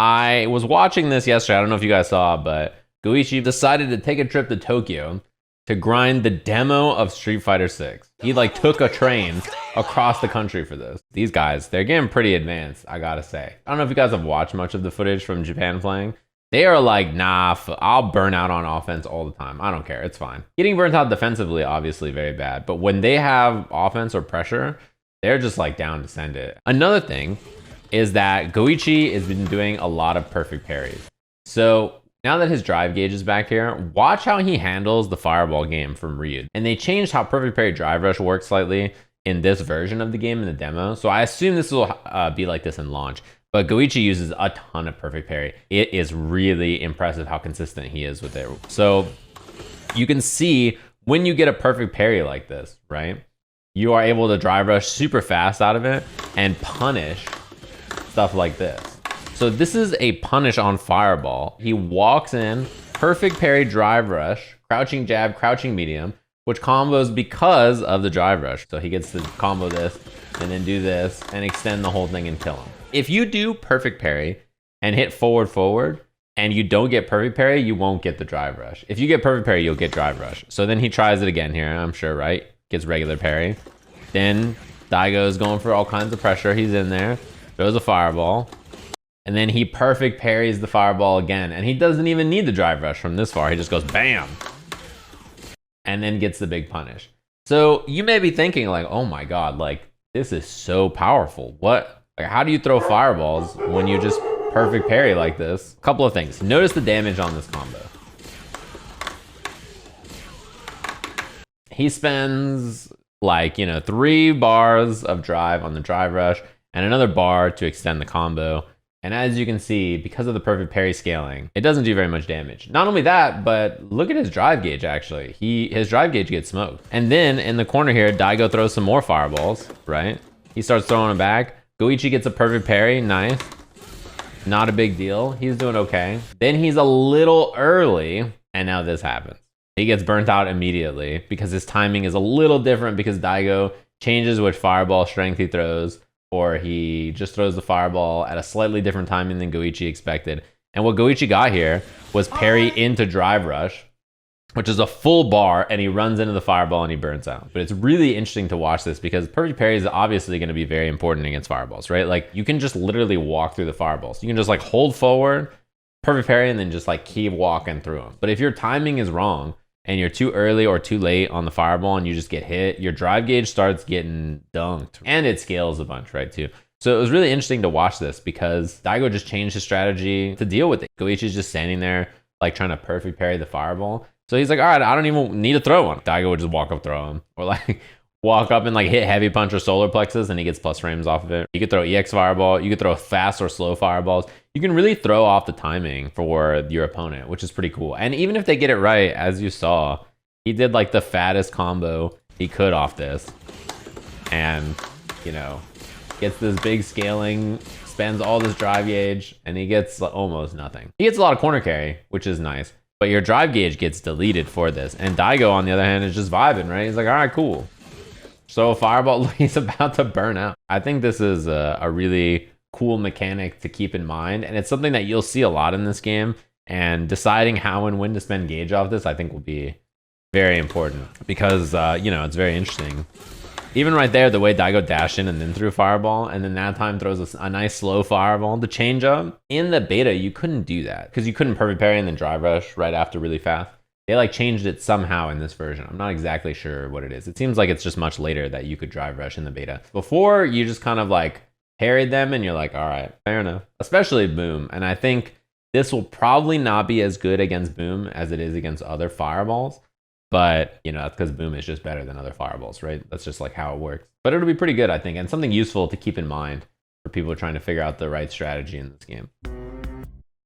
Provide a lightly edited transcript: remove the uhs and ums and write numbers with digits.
I was watching this yesterday. I don't know if you guys saw, but Goichi decided to take a trip to Tokyo to grind the demo of Street Fighter 6. He like took a train across the country for this. These guys, they're getting pretty advanced, I gotta say. I don't know if you guys have watched much of the footage from Japan playing. They are like, nah, I'll burn out on offense all the time. I don't care, it's fine. Getting burnt out defensively, obviously very bad. But when they have offense or pressure, they're just like down to send it. Another thing is that Goichi has been doing a lot of perfect parries. So now that his drive gauge is back here, watch how he handles the fireball game from Ryu. And they changed how perfect parry drive rush works slightly in this version of the game in the demo. So I assume this will be like this in launch. But Goichi uses a ton of perfect parry. It is really impressive how consistent he is with it. So you can see when you get a perfect parry like this, right? You are able to drive rush super fast out of it and punish stuff like this. So this is a punish on fireball. He walks in, perfect parry drive rush, crouching jab, crouching medium, which combos because of the drive rush. So he gets to combo this and then do this and extend the whole thing and kill him. If you do perfect parry and hit forward and you don't get perfect parry, you won't get the drive rush. If you get perfect parry, you'll get drive rush. So then he tries it again here, I'm sure, right? Gets regular parry. Then Daigo is going for all kinds of pressure. He's in there, throws a fireball. And then he perfect parries the fireball again. And he doesn't even need the drive rush from this far. He just goes bam. And then gets the big punish. So you may be thinking like, oh my God, like this is so powerful. What? Like, how do you throw fireballs when you just perfect parry like this? A couple of things. Notice the damage on this combo. He spends like, 3 bars of drive on the drive rush and another bar to extend the combo. And as you can see, because of the perfect parry scaling, it doesn't do very much damage. Not only that, but look at his drive gauge actually. His drive gauge gets smoked. And then in the corner here, Daigo throws some more fireballs, right? He starts throwing them back. Goichi gets a perfect parry, nice. Not a big deal, he's doing okay. Then he's a little early, and now this happens. He gets burnt out immediately because his timing is a little different because Daigo changes which fireball strength he throws, or he just throws the fireball at a slightly different timing than Goichi expected. And what Goichi got here was parry into drive rush, which is a full bar, and he runs into the fireball and he burns out. But it's really interesting to watch this because perfect parry is obviously going to be very important against fireballs, right? Like you can just literally walk through the fireballs. You can just like hold forward, perfect parry, and then just like keep walking through them. But if your timing is wrong, and you're too early or too late on the fireball and you just get hit, your drive gauge starts getting dunked. And it scales a bunch, right, too. So it was really interesting to watch this because Daigo just changed his strategy to deal with it. Goichi's just standing there, like trying to perfect parry the fireball. So he's like, all right, I don't even need to throw one. Daigo would just walk up, throw him. Or like walk up and like hit heavy punch or solar plexus and he gets plus frames off of it. You could throw EX fireball. You could throw fast or slow fireballs. You can really throw off the timing for your opponent, which is pretty cool. And even if they get it right, as you saw, he did like the fattest combo he could off this. And, gets this big scaling, spends all this drive gauge, and he gets almost nothing. He gets a lot of corner carry, which is nice. But your drive gauge gets deleted for this. And Daigo, on the other hand, is just vibing, right? He's like, all right, cool. So fireball, he's about to burn out. I think this is a really cool mechanic to keep in mind. And it's something that you'll see a lot in this game. And deciding how and when to spend gauge off this, I think will be very important. Because, it's very interesting. Even right there, the way Daigo dashed in and then threw a fireball, and then that time throws a nice slow fireball, the change up. In the beta, you couldn't do that because you couldn't perfect parry and then drive rush right after really fast. They like changed it somehow in this version. I'm not exactly sure what it is. It seems like it's just much later that you could drive rush in the beta. Before, you just kind of like parried them and you're like, all right, fair enough. Especially Boom. And I think this will probably not be as good against Boom as it is against other fireballs. But, that's because Boom is just better than other fireballs, right? That's just like how it works. But it'll be pretty good, I think, and something useful to keep in mind for people trying to figure out the right strategy in this game.